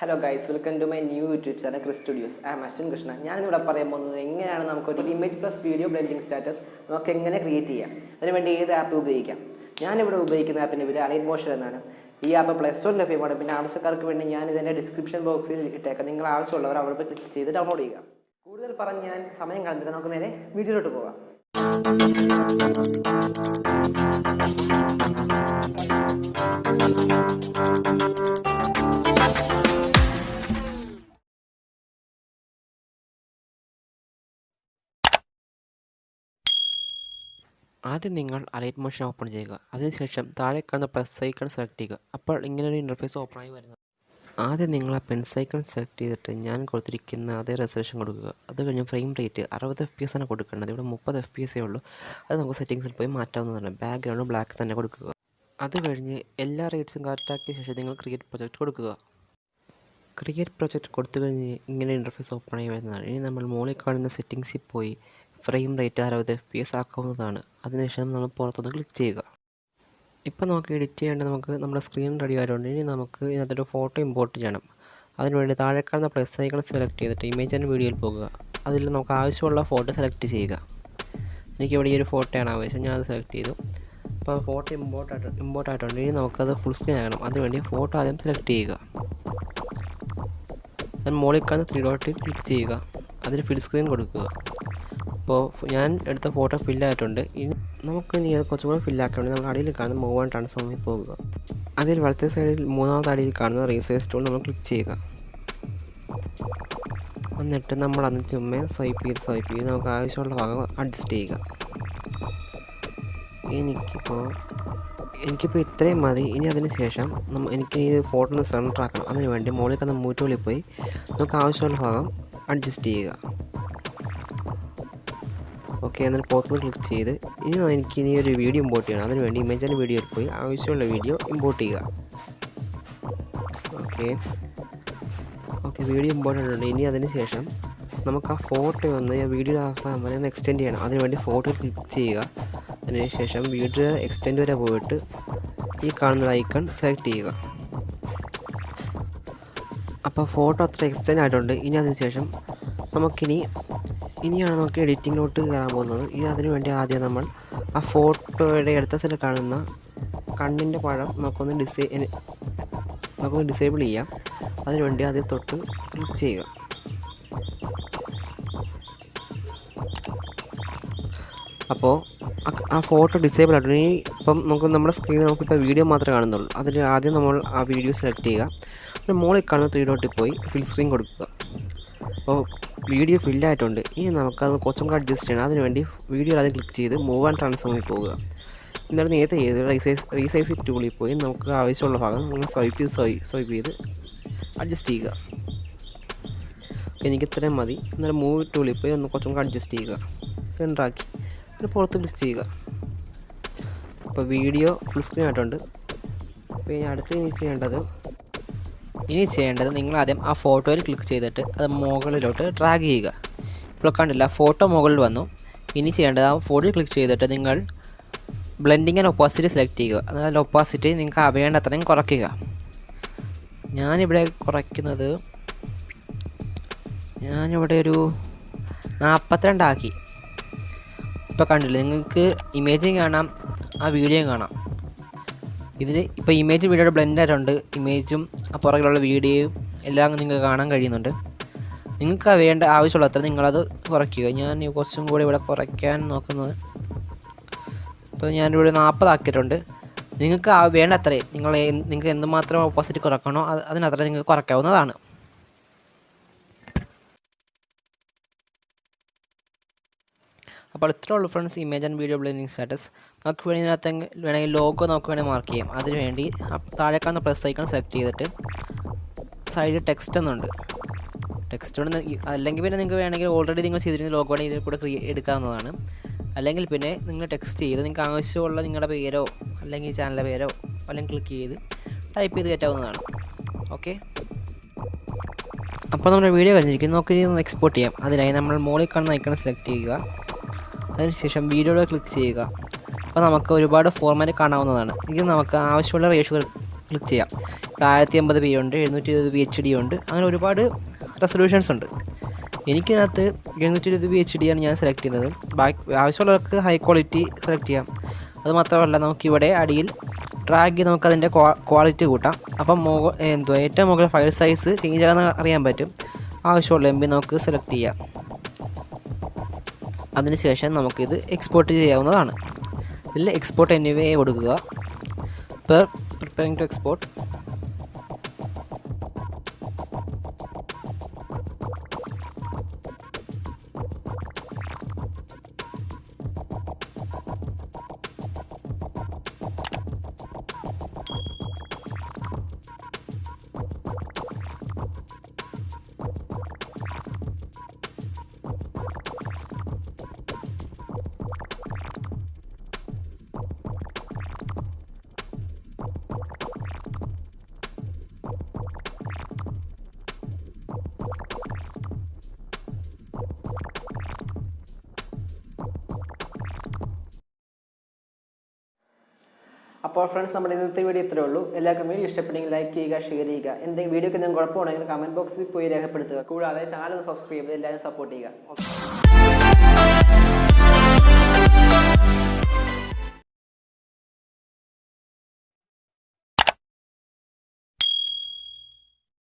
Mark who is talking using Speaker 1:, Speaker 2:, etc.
Speaker 1: Hello guys, welcome to my new YouTube channel Krizzstudio. I am Krishna. I am going to show you Image+Video blending status. We will create this app. I am using the app Alight motion. This app Play Store in the description box. You can click the download. Video. ആദ്യം നിങ്ങൾ Alight motion open ചെയ്യുക. അതിനുശേഷം താഴെ കാണുന്ന plus icon select ചെയ്യുക. അപ്പോൾ ഇങ്ങനൊരു interface ഓപ്പണായി വരുന്നത്. ആദ്യം നിങ്ങൾ ആ പെൻസ് ഐക്കൺ സെലക്ട് ചെയ്തിട്ട് ഞാൻ കൊടുത്തിരിക്കുന്ന അതേ റെസൊല്യൂഷൻ കൊടുക്കുക. അത് കഴിഞ്ഞ് ഫ്രെയിം റേറ്റ് 60 FPS ആണ് കൊടുക്കേണ്ടത്. ഇവിടെ 30 FPS ഉള്ളൂ. അത് നമുക്ക് സെറ്റിങ്സിൽ പോയി മാറ്റാവുന്നതാണ്. ബാക്ക്ഗ്രൗണ്ട് ബ്ലാക്ക് തന്നെ കൊടുക്കുക. അത് കഴിഞ്ഞ് എല്ലാ റേറ്റ്സും കറക്റ്റാക്കിയ ശേഷം നിങ്ങൾ ക്രിയേറ്റ് പ്രൊജക്റ്റ് കൊടുക്കുക. ക്രിയേറ്റ് പ്രൊജക്റ്റ് കൊടുത്തു കഴിഞ്ഞ് ഇങ്ങനെ ഇൻ്റർഫേസ് ഓപ്പണായി വരുന്നതാണ്. ഇനി നമ്മൾ മുകളിൽ കാണുന്ന സെറ്റിങ്സിൽ പോയി ഫ്രെയിം റേറ്റ് 60 FPS ആക്കാവുന്നതാണ്. അതിനുശേഷം നമ്മൾ പുറത്തുനിന്ന് ക്ലിക്ക് ചെയ്യുക. ഇപ്പോൾ നമുക്ക് എഡിറ്റ് ചെയ്യേണ്ട നമ്മുടെ സ്ക്രീൻ റെഡി ആയതുകൊണ്ട് ഇനി നമുക്ക് ഇതിനകത്തൊരു ഫോട്ടോ ഇമ്പോർട്ട് ചെയ്യണം. അതിനുവേണ്ടി താഴെ കാണുന്ന പ്ലസ് ഐക്കൺ സെലക്ട് ചെയ്തിട്ട് ഇമേജ് ആൻഡ് വീഡിയോയിൽ പോകുക. അതിൽ നമുക്ക് ആവശ്യമുള്ള ഫോട്ടോ സെലക്ട് ചെയ്യുക. എനിക്കിവിടെ ഈ ഒരു ഫോട്ടോയാണ് ആവശ്യം, ഞാനത് സെലക്ട് ചെയ്തു. അപ്പോൾ ഫോട്ടോ ഇമ്പോർട്ട് ആയിട്ടുണ്ട്. ഇനി നമുക്കത് ഫുൾ സ്ക്രീൻ ആകണം. അതിനുവേണ്ടി ഫോട്ടോ ആദ്യം സെലക്ട് ചെയ്യുക. അതിന് മുകളിൽ കാണുന്ന 3 ഡോട്ടിൽ ക്ലിക്ക് ചെയ്യുക. അതിന് ഫിൽ സ്ക്രീൻ കൊടുക്കുക. അപ്പോൾ ഞാൻ എടുത്ത ഫോട്ടോ ഫില്ലായിട്ടുണ്ട്. ഇനി നമുക്കിനി അത് കുറച്ചും കൂടെ ഫില്ലാക്കാൻ വേണ്ടി നമ്മൾ അടിയിൽ കാണുന്ന മൂവ് ആൻഡ് ട്രാൻസ്ഫോമിൽ പോകുക. അതിൽ വലത്തെ സൈഡിൽ മൂന്നാമത്തെ അടിയിൽ കാണുന്ന റീസൈസ് ടൂൾ നമ്മൾ ക്ലിക്ക് ചെയ്യുക. എന്നിട്ട് നമ്മൾ അന്ന് ചുമ്മാ സ്വൈപ്പ് ചെയ്ത് നമുക്ക് ആവശ്യമുള്ള ഭാഗം അഡ്ജസ്റ്റ് ചെയ്യുക. എനിക്കിപ്പോൾ ഇത്രയും മതി. ഇനി അതിന് ശേഷം എനിക്ക് ഈ ഫോട്ടോ ഒന്ന് സെൻറ്റർ ആക്കണം. അതിന് വേണ്ടി മുകളിൽ കാണുന്ന മൂവ് ടൂളിൽ പോയി നമുക്ക് ആവശ്യമുള്ള ഭാഗം അഡ്ജസ്റ്റ് ചെയ്യുക. ഓക്കെ, എന്നിട്ട് പുറത്തുനിന്ന് ക്ലിക്ക് ചെയ്ത് ഇനി ഒരു വീഡിയോ ഇമ്പോർട്ട് ചെയ്യണം. അതിന് വേണ്ടി ഇമേജ് ആൻഡ് വീഡിയോയിൽ പോയി ആവശ്യമുള്ള വീഡിയോ ഇമ്പോർട്ട് ചെയ്യുക. ഓക്കെ, വീഡിയോ ഇമ്പോർട്ട് ചെയ്തിട്ടുണ്ട്. ഇനി അതിന് ശേഷം നമുക്ക് ആ ഫോട്ടോ ഒന്ന് വീഡിയോയുടെ അവസാനം വരെ ഒന്ന് എക്സ്റ്റെൻഡ് ചെയ്യണം. അതിനുവേണ്ടി ഫോട്ടോ ക്ലിക്ക് ചെയ്യുക. അതിനുശേഷം വീഡിയോ എക്സ്റ്റെൻഡ് വരെ പോയിട്ട് ഈ കാണുന്ന ഐക്കൺ സെലക്ട് ചെയ്യുക. അപ്പോൾ ഫോട്ടോ അത്ര എക്സ്റ്റെൻഡ് ആയിട്ടുണ്ട്. ഇനി അതിന് ശേഷം ഇനിയാണ് നമുക്ക് എഡിറ്റിങ്ങിലോട്ട് കയറാൻ പോകുന്നത്. ഇനി അതിനു വേണ്ടി ആദ്യം നമ്മൾ ആ ഫോട്ടോയുടെ അടുത്ത സൈഡിൽ കാണുന്ന കണ്ണിൻ്റെ പഴം നമുക്കൊന്ന് ഡിസേബിൾ ചെയ്യാം. അതിനുവേണ്ടി ആദ്യം തൊട്ട് ക്ലിക്ക് ചെയ്യുക. അപ്പോൾ ആ ഫോട്ടോ ഡിസേബിൾ ആയിട്ടുണ്ട്. ഇനി ഇപ്പം നമ്മുടെ സ്ക്രീനിൽ നമുക്കിപ്പോൾ വീഡിയോ മാത്രമേ കാണുന്നുള്ളൂ. അതിൽ ആദ്യം നമ്മൾ ആ വീഡിയോ സെലക്ട് ചെയ്യുക. പിന്നെ മുകളിൽ കാണുന്ന 3 ഡോട്ടിൽ പോയി ഫിൽ സ്ക്രീൻ കൊടുക്കുക. അപ്പോൾ വീഡിയോ ഫില്ലായിട്ടുണ്ട്. ഇനി നമുക്കത് കുറച്ചും കൂടെ അഡ്ജസ്റ്റ് ചെയ്യണം. അതിനുവേണ്ടി വീഡിയോ ആദ്യം ക്ലിക്ക് ചെയ്ത് മൂവ് ആൻഡ് ട്രാൻസ്ഫോമിൽ പോകുക. എന്നിട്ട് നേരത്തെ ചെയ്ത് റീസൈസ് ടൂളിൽ പോയി നമുക്ക് ആവശ്യമുള്ള ഭാഗം നമ്മൾ സ്വൈപ്പ് ചെയ്ത് അഡ്ജസ്റ്റ് ചെയ്യുക. എനിക്ക് ഇത്രയും മതി. എന്നിട്ട് മൂവ് ടൂളിൽ പോയി ഒന്ന് കുറച്ചും കൂടെ അഡ്ജസ്റ്റ് ചെയ്യുക, സെൻറ്ററാക്കി. എന്നിട്ട് പുറത്ത് ക്ലിക്ക് ചെയ്യുക. അപ്പോൾ വീഡിയോ ഫുൾ സ്ക്രീൻ ആയിട്ടുണ്ട്. അപ്പോൾ ഇനി ചെയ്യേണ്ടത് നിങ്ങൾ ആദ്യം ആ ഫോട്ടോയിൽ ക്ലിക്ക് ചെയ്തിട്ട് അത് മുകളിലോട്ട് ഡ്രാഗ് ചെയ്യുക. ഇപ്പോൾ കണ്ടില്ല, ഫോട്ടോ മുകളിൽ വന്നു. ഇനി ചെയ്യേണ്ടത് ആ ഫോട്ടോയിൽ ക്ലിക്ക് ചെയ്തിട്ട് നിങ്ങൾ ബ്ലെൻഡിങ് ആൻഡ് ഒപ്പാസിറ്റി സെലക്ട് ചെയ്യുക. എന്നാൽ ഒപ്പാസിറ്റി നിങ്ങൾക്ക് അറിയേണ്ട അത്രയും കുറയ്ക്കുക. ഞാനിവിടെ ഒരു 42 ആക്കി. ഇപ്പോൾ കണ്ടില്ല, നിങ്ങൾക്ക് ഇമേജും കാണാം, ആ വീഡിയോയും കാണാം. ഇതിൽ ഇപ്പോൾ ഇമേജ് വീഡിയോയുടെ ബ്ലെൻഡ് ആയിട്ടുണ്ട്. ഇമേജും ആ പുറകിലുള്ള വീഡിയോയും എല്ലാം നിങ്ങൾക്ക് കാണാൻ കഴിയുന്നുണ്ട്. നിങ്ങൾക്ക് വേണ്ട ആവശ്യമുള്ളത്ര നിങ്ങളത് കുറയ്ക്കുക. ഞാൻ കുറച്ചും കൂടി ഇവിടെ കുറയ്ക്കാൻ നോക്കുന്നത്. ഇപ്പോൾ ഞാനിവിടെ 40 ആക്കിയിട്ടുണ്ട്. നിങ്ങൾക്ക് വേണ്ട അത്രയും നിങ്ങൾക്ക് എന്തുമാത്രം ഓപ്പോസിറ്റ് കുറയ്ക്കണോ അതിനത്ര നിങ്ങൾക്ക് കുറയ്ക്കാവുന്നതാണ്. അപ്പോൾ ഇത്രേ ഉള്ളൂ friends, image and video blending status. നമുക്ക് വേണമെങ്കിൽ ലോഗോ നമുക്ക് വേണമെങ്കിൽ മാർക്ക് ചെയ്യാം. അതിനുവേണ്ടി താഴെ കാണുന്ന പ്ലസ് ഐക്കൺ സെലക്ട് ചെയ്തിട്ട് സൈഡിൽ ടെക്സ്റ്റ് എന്നുണ്ട്. ടെക്സ്റ്റ് അല്ലെങ്കിൽ പിന്നെ നിങ്ങൾക്ക് വേണമെങ്കിൽ ഓൾറെഡി നിങ്ങൾ ചെയ്തിരുന്ന ലോഗോ വേണമെങ്കിൽ ഇതിൽ കൂടെ എടുക്കാവുന്നതാണ്. അല്ലെങ്കിൽ പിന്നെ നിങ്ങൾ ടെക്സ്റ്റ് ചെയ്ത് നിങ്ങൾക്ക് ആവശ്യമുള്ള നിങ്ങളുടെ പേരോ അല്ലെങ്കിൽ ചാനലിൻ്റെ പേരോ അല്ലെങ്കിൽ ക്ലിക്ക് ചെയ്ത് ടൈപ്പ് ചെയ്ത് കയറ്റാവുന്നതാണ്. ഓക്കെ, അപ്പോൾ നമ്മുടെ വീഡിയോ കഴിഞ്ഞിരിക്കും. നമുക്ക് ഒന്ന് എക്സ്പോർട്ട് ചെയ്യാം. അതിനായി നമ്മൾ മുകളിൽ കാണുന്ന ഐക്കൺ സെലക്ട് ചെയ്യുക. അതിനുശേഷം വീഡിയോയിൽ ക്ലിക്ക് ചെയ്യുക. അപ്പോൾ നമുക്ക് ഒരുപാട് ഫോർമാറ്റ് കാണാവുന്നതാണ്. ഇത് നമുക്ക് ആവശ്യമുള്ള ക്ലിക്ക് ചെയ്യാം. 1080p ഉണ്ട്, 720p HD ഉണ്ട്, അങ്ങനെ ഒരുപാട് റെസൊല്യൂഷൻസ് ഉണ്ട്. എനിക്കതിനകത്ത് 720p HD ആണ് ഞാൻ സെലക്ട് ചെയ്യുന്നത്. ബാക്കി ആവശ്യമുള്ളവർക്ക് ഹൈ ക്വാളിറ്റി സെലക്ട് ചെയ്യാം. അതുമാത്രമല്ല നമുക്കിവിടെ അടിയിൽ ഡ്രാഗ് ചെയ്ത് നമുക്കതിൻ്റെ ക്വാളിറ്റി കൂട്ടാം. അപ്പം ഏറ്റവും മുകളിൽ ഫയൽ സൈസ് ചേഞ്ച് ആകാൻ അറിയാൻ പറ്റും. ആവശ്യമുള്ള MB നമുക്ക് സെലക്ട് ചെയ്യാം. അതിനുശേഷം നമുക്കിത് എക്സ്പോർട്ട് ചെയ്യാവുന്നതാണ്. ഇതിൽ എക്സ്പോർട്ട് എനിവേ കൊടുക്കുക. Preparing to export. അപ്പോൾ ഫ്രണ്ട്സ്, നമ്മുടെ ഇന്നത്തെ വീഡിയോ ഇത്രയേ ഉള്ളൂ. എല്ലാവർക്കും വീഡിയോ ഇഷ്ടപ്പെട്ടെങ്കിൽ ലൈക്ക് ചെയ്യുക, ഷെയർ ചെയ്യുക. എന്തെങ്കിലും വീഡിയോക്ക് എന്തെങ്കിലും കുഴപ്പമുണ്ടെങ്കിൽ കമൻറ്റ് ബോക്സിൽ പോയി രേഖപ്പെടുത്തുക. കൂടാതെ ചാനൽ സബ്സ്ക്രൈബ് ചെയ്ത് എല്ലാവരും സപ്പോർട്ട് ചെയ്യുക.